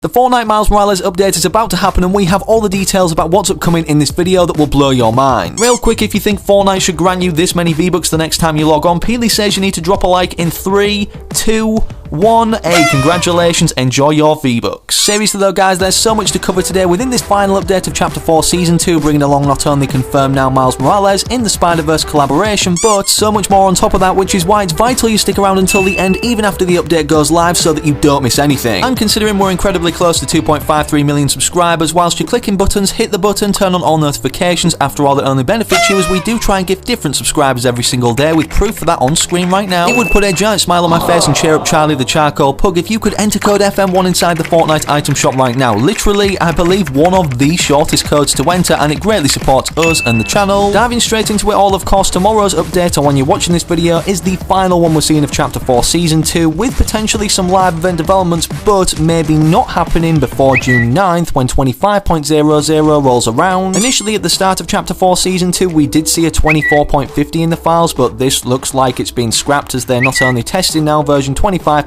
The Fortnite Miles Morales update is about to happen and we have all the details about what's upcoming in this video that will blow your mind. Real quick, if you think Fortnite should grant you this many V-Bucks the next time you log on, Peely says you need to drop a like in 3, 2, 1. Hey, congratulations, enjoy your V-Bucks. Seriously though guys, there's so much to cover today within this final update of Chapter 4 Season 2, bringing along not only confirmed now Miles Morales in the Spider-Verse collaboration, but so much more on top of that, which is why it's vital you stick around until the end, even after the update goes live, so that you don't miss anything. And considering we're incredibly close to 2.53 million subscribers, whilst you're clicking buttons, hit the button, turn on all notifications. After all, it only benefits you, as we do try and give different subscribers every single day, with proof of that on screen right now. It would put a giant smile on my face and cheer up Charlie the Charcoal Pug if you could enter code FM1 inside the Fortnite item shop right now. Literally, I believe one of the shortest codes to enter, and it greatly supports us and the channel. Diving straight into it all, of course, tomorrow's update, or when you're watching this video, is the final one we're seeing of Chapter 4 Season 2, with potentially some live event developments, but maybe not happening before June 9th, when 25.00 rolls around. Initially, at the start of Chapter 4 Season 2, we did see a 24.50 in the files, but this looks like it's been scrapped, as they're not only testing now version 25.00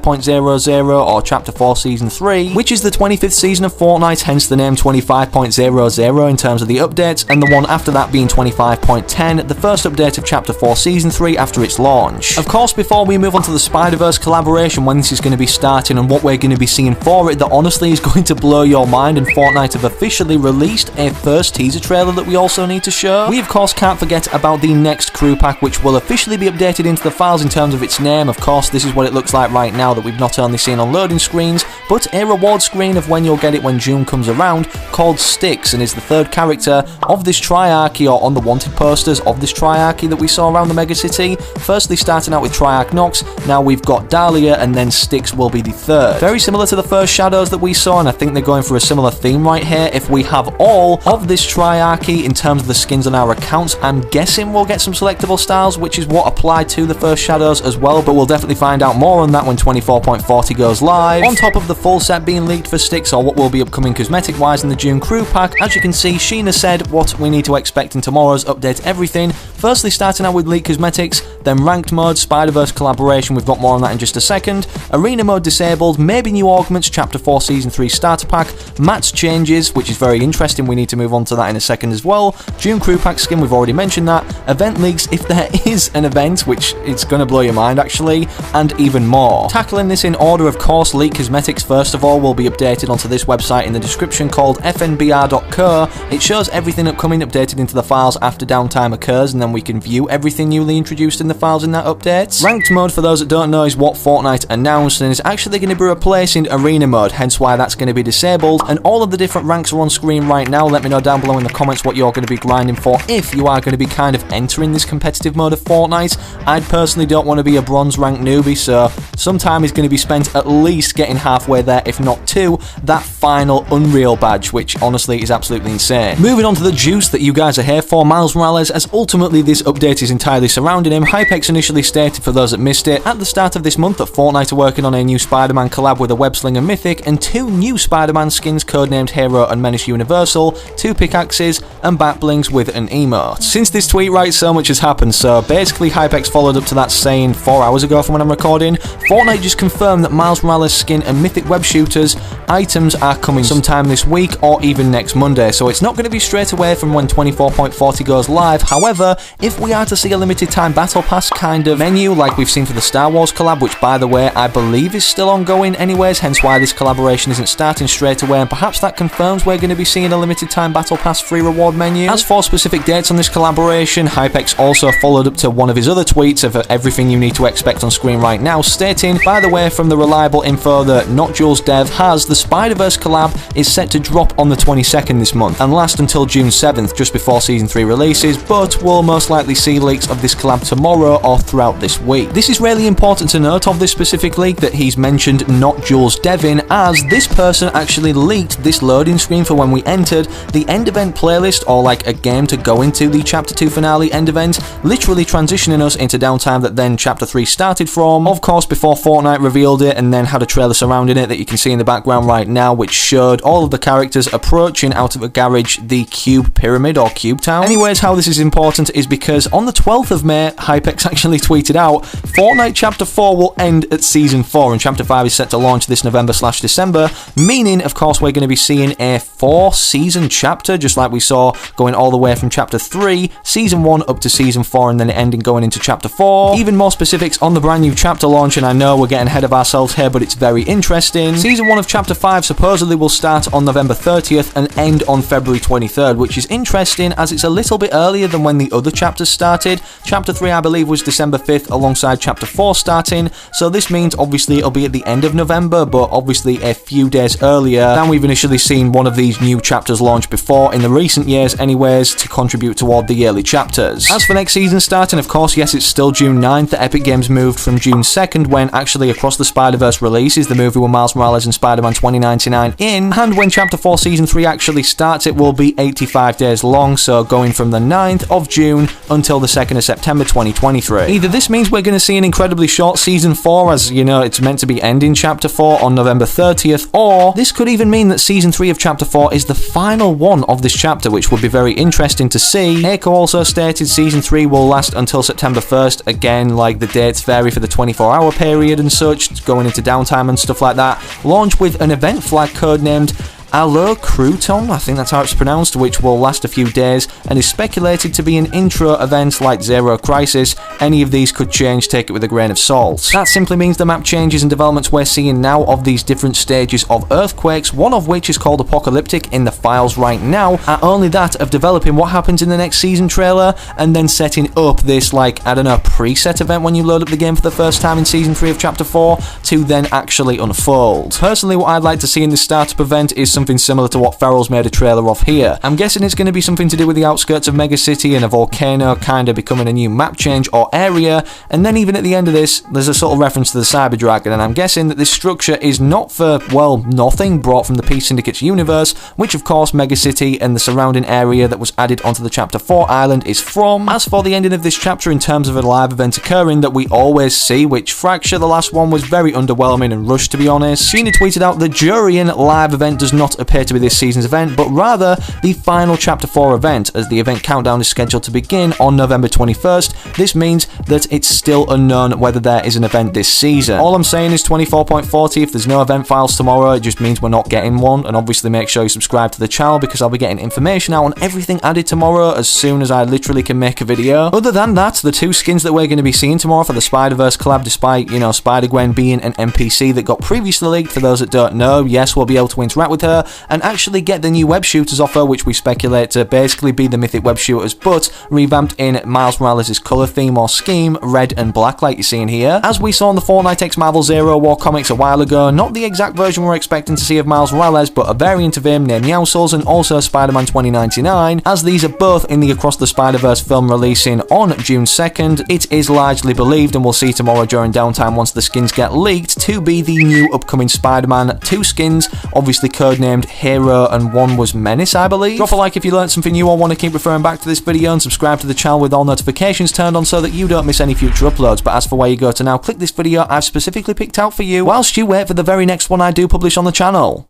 or Chapter 4 Season 3, which is the 25th season of Fortnite, hence the name 25.00 in terms of the updates, and the one after that being 25.10, the first update of Chapter 4 Season 3 after its launch. Of course, before we move on to the Spider-Verse collaboration, when this is going to be starting and what we're going to be seeing for it, that honestly is going to blow your mind, and Fortnite have officially released a first teaser trailer that we also need to show. We of course can't forget about the next crew pack, which will officially be updated into the files in terms of its name. Of course, this is what it looks like right now, that we've not only seen on loading screens, but a reward screen of when you'll get it when June comes around, called Styx, and is the third character of this triarchy, or on the wanted posters of this triarchy that we saw around the megacity. Firstly starting out with Triarch Nox, now we've got Dahlia, and then Styx will be the third. Very similar to the first shadows that we saw, and I think they're going for a similar theme right here. If we have all of this triarchy in terms of the skins on our accounts, I'm guessing we'll get some selectable styles, which is what applied to the first shadows as well, but we'll definitely find out more on that when 24.40 goes live. On top of the full set being leaked for Styx, or what will be upcoming cosmetic wise in the June crew pack, as you can see, Sheena said what we need to expect in tomorrow's update everything. Firstly starting out with leaked cosmetics, then ranked mode, Spider-Verse collaboration, we've got more on that in just a second, arena mode disabled, maybe new augments, Chapter 4 Season 3 starter pack, mats changes, which is very interesting, we need to move on to that in a second as well, June crew pack skin, we've already mentioned that, event leaks if there is an event, which it's gonna blow your mind actually, and even more. Tackling this in order, of course, leaked cosmetics first of all will be updated onto this website in the description called fnbr.co. It shows everything upcoming updated into the files after downtime occurs, and then we can view everything newly introduced in the files in that update. Ranked mode, for those that don't know, is what Fortnite announced, and is actually going to be replacing arena mode, hence why that's going to be disabled, and all of the different ranks are on screen right now. Let me know down below in the comments what you're going to be grinding for if you are going to be kind of entering this competitive mode of Fortnite. I personally don't want to be a bronze rank newbie, so some time is going to be spent at least getting halfway there, if not to that final Unreal badge, which honestly is absolutely insane. Moving on to the juice that you guys are here for, Miles Morales, as ultimately this update is entirely surrounding him. Hypex initially stated, for those that missed it, at the start of this month that Fortnite are working on a new Spider-Man collab with a web-slinger Mythic, and 2 new Spider-Man skins codenamed Hero and Menace Universal, 2 pickaxes, and back blings with an emote. Since this tweet, right, so much has happened, so basically Hypex followed up to that saying 4 hours ago from when I'm recording. Fortnite just confirmed that Miles Morales skin and Mythic web shooters items are coming sometime this week or even next Monday, so it's not going to be straight away from when 24.40 goes live. However, if we are to see a limited time battle pass kind of menu like we've seen for the Star Wars collab, which by the way I believe is still ongoing anyways, hence why this collaboration isn't starting straight away, and perhaps that confirms we're going to be seeing a limited time battle pass free reward menu. As for specific dates on this collaboration, Hypex also followed up to one of his other tweets of everything you need to expect on screen right now, stating, by the way, from the reliable info that Not Jules Dev has, the Spider-Verse collab is set to drop on the 22nd this month and last until June 7th, just before Season 3 releases, but we'll most likely see leaks of this collab tomorrow or throughout this week. This is really important to note of this specific leak, that he's mentioned Not Jules Devin, as this person actually leaked this loading screen for when we entered the end event playlist, or like a game to go into the Chapter 2 finale end event, literally transitioning us into downtime that then Chapter 3 started from, of course before Fortnite revealed it, and then had a trailer surrounding it that you can see in the background right now, which showed all of the characters approaching out of a garage the Cube Pyramid or Cube Town. Anyways, how this is important is because on the 12th of May, Hypex actually tweeted out, Fortnite Chapter 4 will end at Season 4, and Chapter 5 is set to launch this November/December, chapter, meaning, of course, we're going to be seeing a 4-season chapter, just like we saw going all the way from Chapter 3, Season 1 up to Season 4, and then ending going into Chapter 4. Even more specifics on the brand new chapter launch, and I know we're getting ahead of ourselves here, but it's very interesting. Season 1 of Chapter 5 supposedly will start on November 30th and end on February 23rd, which is interesting as it's a little bit earlier than when the other chapters started. Chapter 3, I believe, was December 5th alongside Chapter 4 starting, so this means obviously it'll be at the end of November, but obviously a few days earlier than we've initially seen one of these new chapters launch before in the recent years anyways, to contribute toward the yearly chapters. As for next season starting, of course, yes, it's still June 9th. The Epic Games moved from June 2nd when actually Across the Spider-Verse releases, the movie with Miles Morales and Spider-Man 2099 in, and when Chapter 4 Season 3 actually starts, it will be 85 days long, so going from the 9th of June until the 2nd of September 2023. Either this means we're going to see an incredibly short Season 4, as, you know, it's meant to be ending Chapter 4 on November 30th, or this could even mean that Season 3 of Chapter 4 is the final one of this chapter, which would be very interesting to see. Eiko also stated Season 3 will last until September 1st. Again, like, the dates vary for the 24-hour period and such, going into downtime and stuff like that. Launch with an event flag codenamed Allo Crouton, I think that's how it's pronounced, which will last a few days and is speculated to be an intro event like Zero Crisis. Any of these could change, take it with a grain of salt. That simply means the map changes and developments we're seeing now of these different stages of earthquakes, one of which is called Apocalyptic in the files right now, are only that of developing what happens in the next season trailer and then setting up this, like, I don't know, preset event when you load up the game for the first time in Season 3 of Chapter 4 to then actually unfold. Personally, what I'd like to see in this startup event is something similar to what Ferrell's made a trailer of here. I'm guessing it's going to be something to do with the outskirts of Mega City and a volcano kind of becoming a new map change or area, and then even at the end of this, there's a sort of reference to the Cyber Dragon, and I'm guessing that this structure is not for, well, nothing, brought from the Peace Syndicate's universe, which of course Mega City and the surrounding area that was added onto the Chapter 4 island is from. As for the ending of this chapter in terms of a live event occurring that we always see, which Fracture, the last one, was very underwhelming and rushed, to be honest. Sheena tweeted out, the Jurian live event does not appear to be this season's event, but rather the final Chapter 4 event, as the event countdown is scheduled to begin on November 21st. This means that it's still unknown whether there is an event this season. All I'm saying is 24.40, if there's no event files tomorrow, it just means we're not getting one, and obviously make sure you subscribe to the channel because I'll be getting information out on everything added tomorrow as soon as I literally can make a video. Other than that, the two skins that we're going to be seeing tomorrow for the Spider-Verse collab, despite, you know, Spider-Gwen being an NPC that got previously leaked, for those that don't know, yes, we'll be able to interact with her and actually get the new web shooters offer, which we speculate to basically be the mythic web shooters, but revamped in Miles Morales' colour theme or scheme, red and black, like you're seeing here. As we saw in the Fortnite x Marvel Zero War comics a while ago, not the exact version we're expecting to see of Miles Morales, but a variant of him named Meowscles, and also Spider-Man 2099, as these are both in the Across the Spider-Verse film releasing on June 2nd. It is largely believed, and we'll see tomorrow during downtime once the skins get leaked, to be the new upcoming Spider-Man. Two skins, obviously codenamed Hero, and one was Menace, I believe. Drop a like if you learned something new or want to keep referring back to this video, and subscribe to the channel with all notifications turned on so that you don't miss any future uploads. But as for where you go to now, click this video I've specifically picked out for you whilst you wait for the very next one I do publish on the channel.